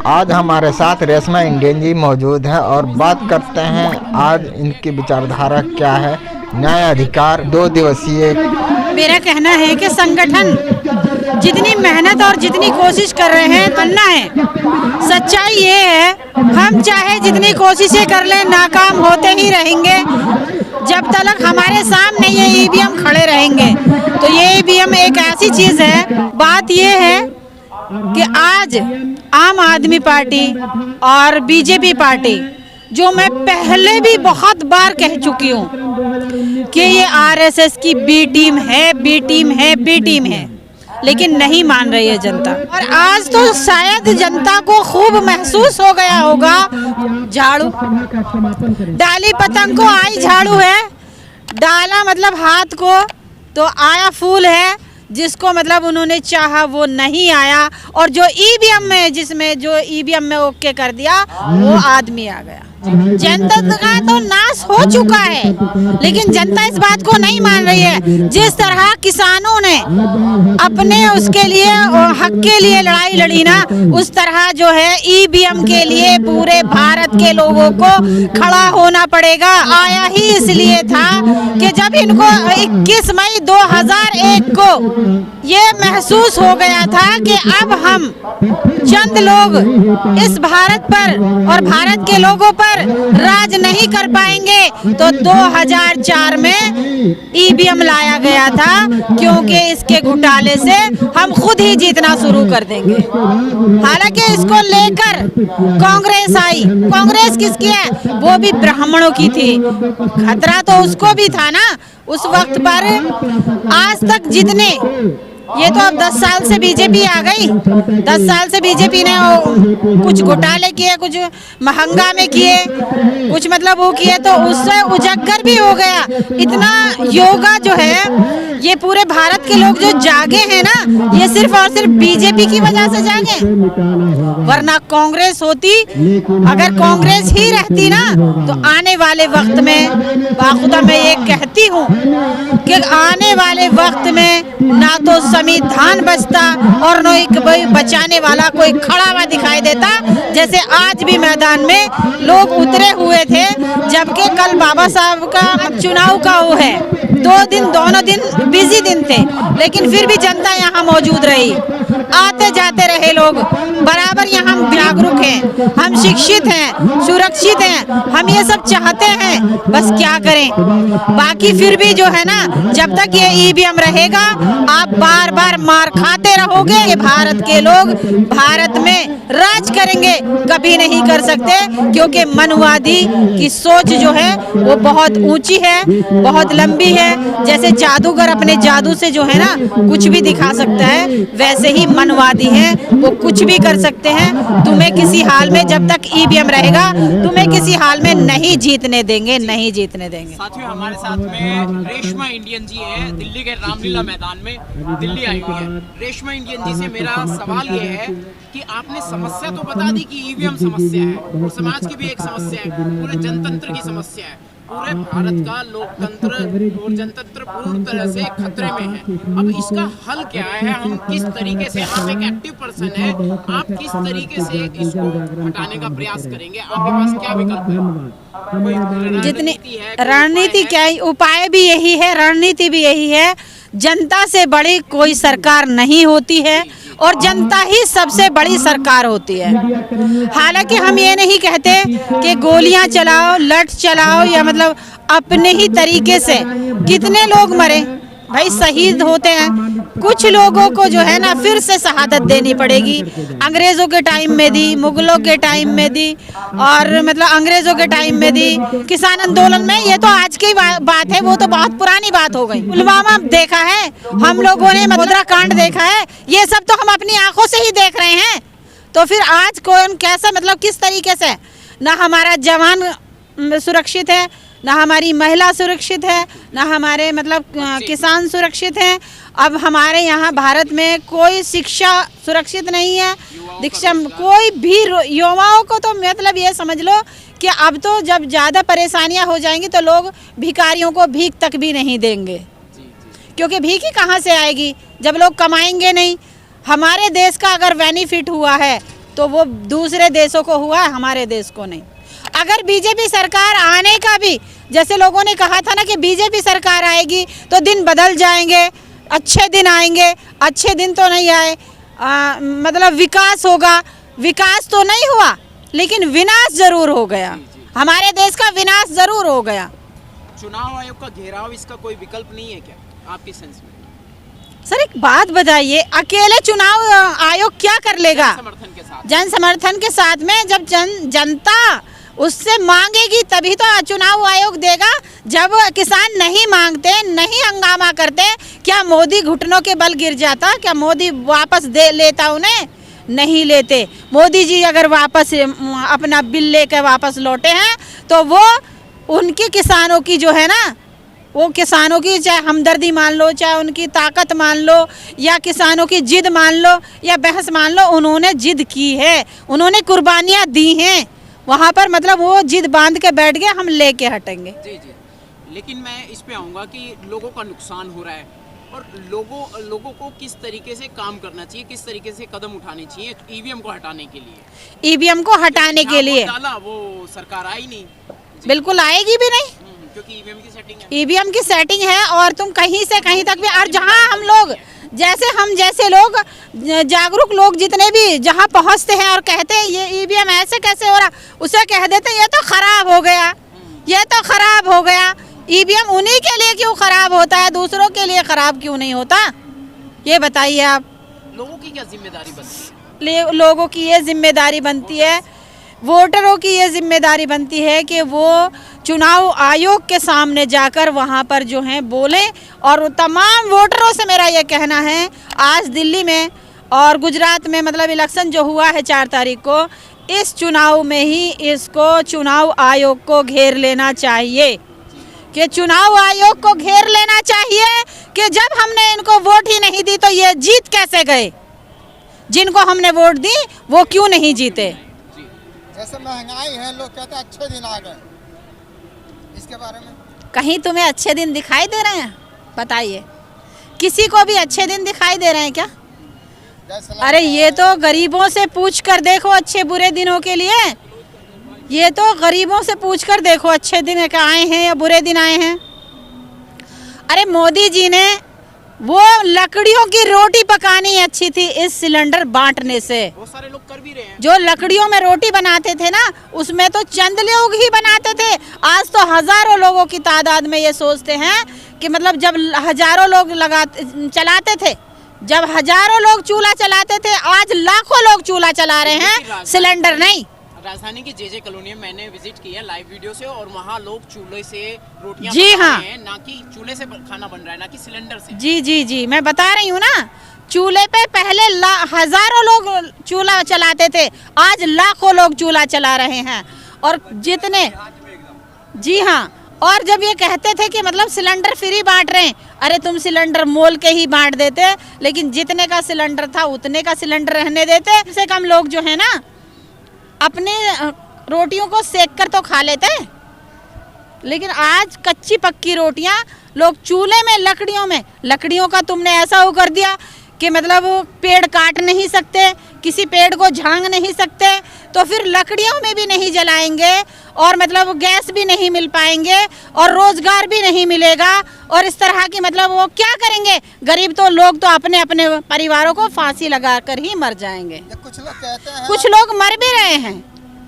आज हमारे साथ रेशमा इंडियन जी मौजूद हैं और बात करते हैं आज इनकी विचारधारा क्या है। न्याय अधिकार 2 दिवसीय। मेरा कहना है कि संगठन जितनी मेहनत और जितनी कोशिश कर रहे हैं करना है। सच्चाई ये है, हम चाहे जितनी कोशिशें कर लें नाकाम होते ही रहेंगे जब तक हमारे सामने ये ईवीएम खड़े रहेंगे। तो ये ईवीएम एक ऐसी चीज़ है, बात ये है कि आज आम आदमी पार्टी और बीजेपी पार्टी, जो मैं पहले भी बहुत बार कह चुकी हूँ कि ये आरएसएस की बी टीम है, बी टीम है, बी टीम है, लेकिन नहीं मान रही है जनता। और आज तो शायद जनता को खूब महसूस हो गया होगा। झाड़ू डाली पतंग को आई झाड़ू है, डाला मतलब हाथ को तो आया फूल है, जिसको मतलब उन्होंने चाहा वो नहीं आया। और जो ईवीएम में, जिसमें जो ईवीएम में ओके कर दिया वो आदमी आ गया। जनता का तो नाश हो चुका है, लेकिन जनता इस बात को नहीं मान रही है। जिस तरह किसानों ने अपने उसके लिए हक के लिए लड़ाई लड़ी ना, उस तरह जो है ईवीएम के लिए पूरे भारत के लोगों को खड़ा होना पड़ेगा। आया ही इसलिए था कि जब इनको 21 मई 2001 को ये महसूस हो गया था कि अब हम चंद लोग इस भारत पर और भारत के लोगों पर राज नहीं कर पाएंगे, तो 2004 में ईवीएम लाया गया था, क्योंकि इसके घोटाले से हम खुद ही जीतना शुरू कर देंगे। हालांकि इसको लेकर कांग्रेस आई। कांग्रेस किसकी है? वो भी ब्राह्मणों की थी। खतरा तो उसको भी था ना उस वक्त पर। आज तक जितने, ये तो अब 10 साल से बीजेपी आ गई, 10 साल से बीजेपी ने कुछ घोटाले किए, कुछ महंगा में किए, कुछ मतलब वो किए, तो उससे उजागर भी हो गया। इतना योगा जो है, ये पूरे भारत के लोग जो जागे हैं ना, ये सिर्फ और सिर्फ बीजेपी की वजह से जागे, वरना कांग्रेस होती, अगर कांग्रेस ही रहती ना, तो आने वाले वक्त में बाखुदा मैं ये कहती हूँ कि आने वाले वक्त में ना तो संविधान बचता और न कोई बचाने वाला कोई खड़ा हुआ दिखाई देता। जैसे आज भी मैदान में लोग उतरे हुए थे, जबकि कल बाबा साहब का चुनाव का वो है, 2 दिन दोनों दिन बिजी दिन थे, लेकिन फिर भी जनता यहाँ मौजूद रही। आते जाते रहे लोग, बराबर यहाँ हम जागरूक हैं, हम शिक्षित हैं, सुरक्षित हैं, हम ये सब चाहते हैं। बस क्या करें, बाकी फिर भी जो है ना, जब तक ये ईवीएम रहेगा आप बार बार मार खाते रहोगे कि भारत के लोग भारत में राज करेंगे, कभी नहीं कर सकते, क्योंकि मनुवादी की सोच जो है वो बहुत ऊंची है, बहुत लंबी है। जैसे जादूगर अपने जादू से जो है ना कुछ भी दिखा सकता है, वैसे ही मनवादी हैं, वो कुछ भी कर सकते हैं। तुम्हें किसी हाल में, जब तक ईवीएम रहेगा, तुम्हें किसी हाल में नहीं जीतने देंगे, नहीं जीतने देंगे। साथियों, हमारे साथ में रेशमा इंडियन जी है, दिल्ली के रामलीला मैदान में दिल्ली आई हुई है। रेशमा इंडियन जी से मेरा सवाल ये है कि आपने समस्या तो बता दी कि ईवीएम समस्या है, और समाज की भी एक समस्या है, पूरे जनतंत्र की समस्या है। पूरे भारत का लोकतंत्र और जनतंत्र पूरी तरह से खतरे में है। अब इसका हल क्या है? हम किस तरीके से, आप एक एक्टिव पर्सन है, आप किस तरीके से इसको हटाने का प्रयास करेंगे? आपके पास क्या विकल्प है? जितनी रणनीति क्या है, उपाय भी यही है, रणनीति भी यही है। जनता से बड़ी कोई सरकार नहीं होती है, और जनता ही सबसे बड़ी सरकार होती है। हालांकि हम ये नहीं कहते कि गोलियां चलाओ, लठ चलाओ, या मतलब अपने ही तरीके से कितने लोग मरे भाई, शहीद होते हैं। कुछ लोगों को जो है ना फिर से शहादत देनी पड़ेगी। अंग्रेज़ों के टाइम में दी, मुगलों के टाइम में दी, और मतलब अंग्रेज़ों के टाइम में दी, किसान आंदोलन में। ये तो आज की बात है, वो तो बहुत पुरानी बात हो गई। पुलवामा देखा है हम लोगों ने, मथुरा कांड देखा है, ये सब तो हम अपनी आंखों से ही देख रहे हैं। तो फिर आज कौन कैसा, मतलब किस तरीके से, ना हमारा जवान सुरक्षित है, ना हमारी महिला सुरक्षित है, ना हमारे मतलब किसान सुरक्षित हैं। अब हमारे यहाँ भारत में कोई शिक्षा सुरक्षित नहीं है, दीक्षा कोई भी युवाओं को तो मतलब ये समझ लो कि अब तो जब ज़्यादा परेशानियाँ हो जाएंगी तो लोग भिखारियों को भीख तक भी नहीं देंगे, क्योंकि भीख ही कहाँ से आएगी जब लोग कमाएंगे नहीं। हमारे देश का अगर बेनिफिट हुआ है तो वो दूसरे देशों को हुआ, हमारे देश को नहीं। अगर बीजेपी सरकार आने का भी, जैसे लोगों ने कहा था ना कि बीजेपी सरकार आएगी तो दिन बदल जाएंगे, अच्छे दिन आएंगे, अच्छे दिन तो नहीं आए। मतलब विकास होगा, विकास तो नहीं हुआ, लेकिन विनाश जरूर हो गया। हमारे देश का विनाश जरूर हो गया। चुनाव आयोग का घेराव इसका कोई विकल्प नहीं है क्या आपके सेंस में? सर एक बात बताइए, अकेले चुनाव आयोग क्या कर लेगा? समर्थन के साथ, जन समर्थन के साथ में जब जनता उससे मांगेगी तभी तो चुनाव आयोग देगा। जब किसान नहीं मांगते, नहीं हंगामा करते, क्या मोदी घुटनों के बल गिर जाता? क्या मोदी वापस दे लेता उन्हें? नहीं लेते। मोदी जी अगर वापस अपना बिल लेकर वापस लौटे हैं तो वो उनके किसानों की जो है ना, वो किसानों की चाहे हमदर्दी मान लो, चाहे उनकी ताकत मान लो, या किसानों की जिद मान लो, या बहस मान लो, उन्होंने जिद की है, उन्होंने कुर्बानियाँ दी हैं वहाँ पर। मतलब वो जिद बांध के बैठ गए, हम लेके हटेंगे। जी जी। लेकिन मैं इस पे आऊँगा कि लोगों का नुकसान हो रहा है और लोगों को किस तरीके से काम करना चाहिए, किस तरीके से कदम उठाने चाहिए ईवीएम को हटाने के लिए? ईवीएम को हटाने के लिए डाला वो सरकार आई नहीं, बिल्कुल आएगी भी नहीं, क्योंकि ईवीएम की सेटिंग है। ईवीएम की सेटिंग है और तुम कहीं से कहीं तक भी। और जहां हम लोग जैसे लोग जागरूक लोग जितने भी जहां पहुंचते हैं और कहते हैं ये ईवीएम ऐसे कैसे हो रहा, उसे कह देते हैं ये तो खराब हो गया, ये तो खराब हो गया। ईवीएम उन्हीं के लिए क्यों खराब होता है, दूसरों के लिए खराब क्यों नहीं होता? ये बताइए आप। लोगों की क्या जिम्मेदारी बनती है? लोगों की ये जिम्मेदारी बनती है, वोटरों की ये जिम्मेदारी बनती है कि वो चुनाव आयोग के सामने जाकर वहाँ पर जो है बोलें। और तमाम वोटरों से मेरा ये कहना है, आज दिल्ली में और गुजरात में मतलब इलेक्शन जो हुआ है 4 तारीख को, इस चुनाव में ही इसको चुनाव आयोग को घेर लेना चाहिए। कि चुनाव आयोग को घेर लेना चाहिए कि जब हमने इनको वोट ही नहीं दी तो ये जीत कैसे गए? जिनको हमने वोट दी वो क्यों नहीं जीते? जैसे महंगाई है, लोग कहते हैं अच्छे दिन आ गए, इसके बारे में कहीं तुम्हें अच्छे दिन दिखाई दे रहे हैं? बताइए, किसी को भी अच्छे दिन दिखाई दे रहे हैं क्या? अरे ये तो गरीबों से पूछ कर देखो अच्छे बुरे दिनों के लिए, ये तो गरीबों से पूछ कर देखो अच्छे दिन आए हैं या बुरे दिन आए हैं। अरे मोदी जी ने वो लकड़ियों की रोटी पकानी अच्छी थी इस सिलेंडर बांटने से। बहुत सारे लोग कर भी रहे हैं। जो लकड़ियों में रोटी बनाते थे ना, उसमें तो चंद लोग ही बनाते थे। आज तो हजारों लोगों की तादाद में ये सोचते हैं कि मतलब जब हजारों लोग चलाते थे, जब हजारों लोग चूल्हा चलाते थे, आज लाखों लोग चूल्हा चला रहे हैं, सिलेंडर नहीं। राजधानी की जे कॉलोनी में मैंने विजिट किया लाइव वीडियो से, और वहाँ लोग चूल्हे से रोटियां जी बना हाँ, रहे हैं, ना कि चूल्हे से खाना बन रहा है, ना कि सिलेंडर से। जी जी जी, मैं बता रही हूँ ना, चूल्हे पे पहले हजारों लोग चूल्हा चलाते थे, आज लाखों लोग चूल्हा चला रहे हैं। और जितने, जी हाँ, और जब ये कहते थे कि मतलब सिलेंडर फ्री बांट रहे हैं, अरे तुम सिलेंडर मोल के ही बांट देते, लेकिन जितने का सिलेंडर था उतने का सिलेंडर रहने देते। कम से कम लोग जो है ना अपने रोटियों को सेक कर तो खा लेते, लेकिन आज कच्ची पक्की रोटियां लोग चूल्हे में, लकड़ियों का तुमने ऐसा वो कर दिया कि मतलब पेड़ काट नहीं सकते, किसी पेड़ को झांग नहीं सकते, तो फिर लकड़ियों में भी नहीं जलाएंगे और मतलब गैस भी नहीं मिल पाएंगे और रोजगार भी नहीं मिलेगा। और इस तरह की मतलब वो क्या करेंगे? गरीब तो लोग तो अपने अपने परिवारों को फांसी लगाकर ही मर जाएंगे। कुछ लोग कहते हैं, कुछ लोग मर भी रहे हैं,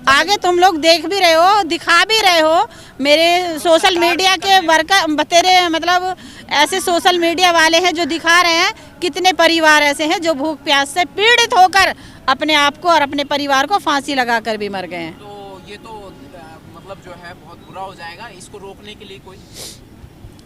आगे तुम लोग देख भी रहे हो, दिखा भी रहे हो। मेरे सोशल मीडिया के वर्कर तेरे मतलब ऐसे सोशल मीडिया वाले हैं जो दिखा रहे हैं कितने परिवार ऐसे हैं जो भूख प्यास से पीड़ित होकर अपने आप को और अपने परिवार को फांसी लगाकर भी मर गए हैं। तो ये तो मतलब जो है बहुत बुरा हो जाएगा। इसको रोकने के लिए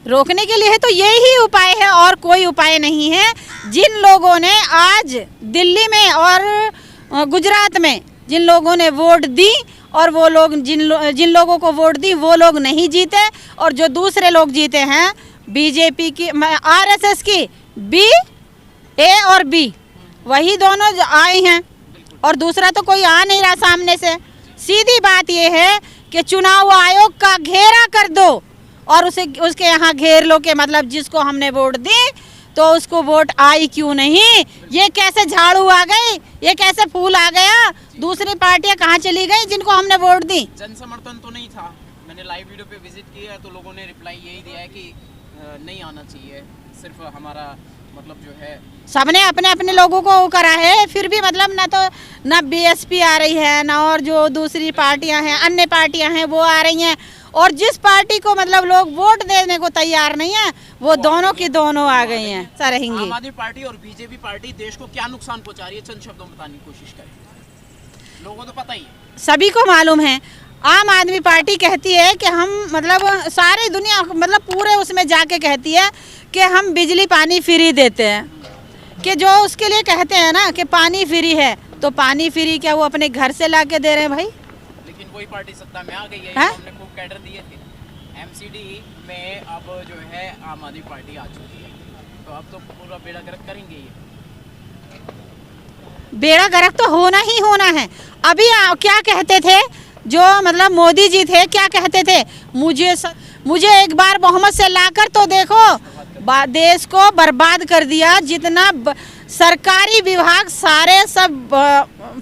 रोकने के लिए तो यही उपाय है और कोई उपाय नहीं है। जिन लोगों ने आज दिल्ली में और गुजरात में जिन लोगों ने वोट दी और वो लोग जिन लोगों को वोट दी वो लोग नहीं जीते, और जो दूसरे लोग जीते हैं बीजेपी की, आरएसएस की ए और बी, वही दोनों आए हैं और दूसरा तो कोई आ नहीं रहा सामने से। सीधी बात ये है कि चुनाव आयोग का घेरा कर दो और उसके यहाँ घेर लो के मतलब जिसको हमने वोट दी तो उसको वोट आई क्यों नहीं, ये कैसे झाड़ू आ गई, ये कैसे फूल आ गया, दूसरी पार्टियां कहाँ चली गई जिनको हमने वोट दी? जन समर्थन तो नहीं था। मैंने लाइव वीडियो पे विजिट किया है तो लोगों ने रिप्लाई यही दिया है कि नहीं आना चाहिए, सिर्फ हमारा मतलब जो है सबने अपने अपने लोगों को वो करा है। फिर भी मतलब ना बीएसपी आ रही है, ना और जो दूसरी पार्टियां हैं, अन्य पार्टियां हैं वो आ रही हैं, और जिस पार्टी को मतलब लोग वोट देने को तैयार नहीं है वो दोनों की दोनों आ गई हैं। ऐसा रहेंगी। आम आदमी पार्टी और बीजेपी पार्टी देश को क्या नुकसान पहुंचा रही है, चंद शब्दों में बताने की कोशिश करें। लोगों को तो पता ही है, सभी को मालूम है। आम आदमी पार्टी कहती है कि हम मतलब सारी दुनिया मतलब पूरे उसमें जाके कहती है कि हम बिजली पानी फ्री देते हैं, कि जो उसके लिए कहते हैं ना कि पानी फ्री है, तो पानी फ्री क्या वो अपने घर से ला के दे रहे हैं भाई? लेकिन वही पार्टी सत्ता में आ गई है, हमने खूब कैडर दिए थे। एमसीडी में अब जो है आम आदमी पार्टी आ चुकी है, तो अब तो पूरा बेड़ा गर्क करेंगे ये। बेड़ा गर्क तो होना ही होना है। अभी क्या कहते थे जो मतलब मोदी जी थे, क्या कहते थे, मुझे एक बार बहुमत से लाकर तो देखो, देश को बर्बाद कर दिया। जितना सरकारी विभाग सारे सब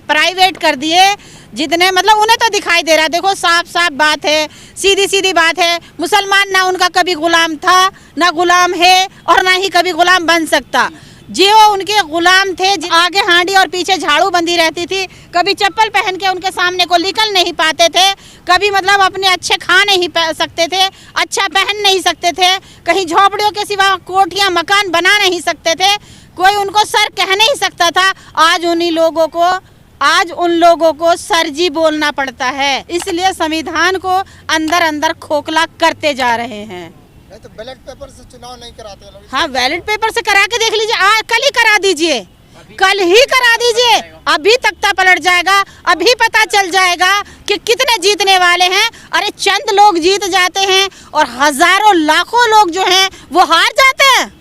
प्राइवेट कर दिए, जितने मतलब उन्हें तो दिखाई दे रहा है। देखो साफ साफ बात है, सीधी सीधी बात है। मुसलमान ना उनका कभी गुलाम था, ना गुलाम है, और ना ही कभी गुलाम बन सकता। जो उनके गुलाम थे, आगे हांडी और पीछे झाड़ू बंदी रहती थी, कभी चप्पल पहन के उनके सामने को निकल नहीं पाते थे, कभी मतलब अपने अच्छे खा नहीं सकते थे, अच्छा पहन नहीं सकते थे, कहीं झोपड़ियों के सिवा कोठियां मकान बना नहीं सकते थे, कोई उनको सर कह नहीं सकता था। आज उन लोगों को सरजी बोलना पड़ता है। इसलिए संविधान को अंदर अंदर खोखला करते जा रहे हैं। तो बैलेट पेपर से चुनाव नहीं कराते लोग। हाँ, बैलेट पेपर से करा के देख लीजिए, कल ही करा दीजिए, कल ही करा दीजिए, अभी तख्ता पलट जाएगा, अभी पता चल जाएगा कि कितने जीतने वाले हैं। अरे चंद लोग जीत जाते हैं और हजारों लाखों लोग जो हैं वो हार जाते हैं।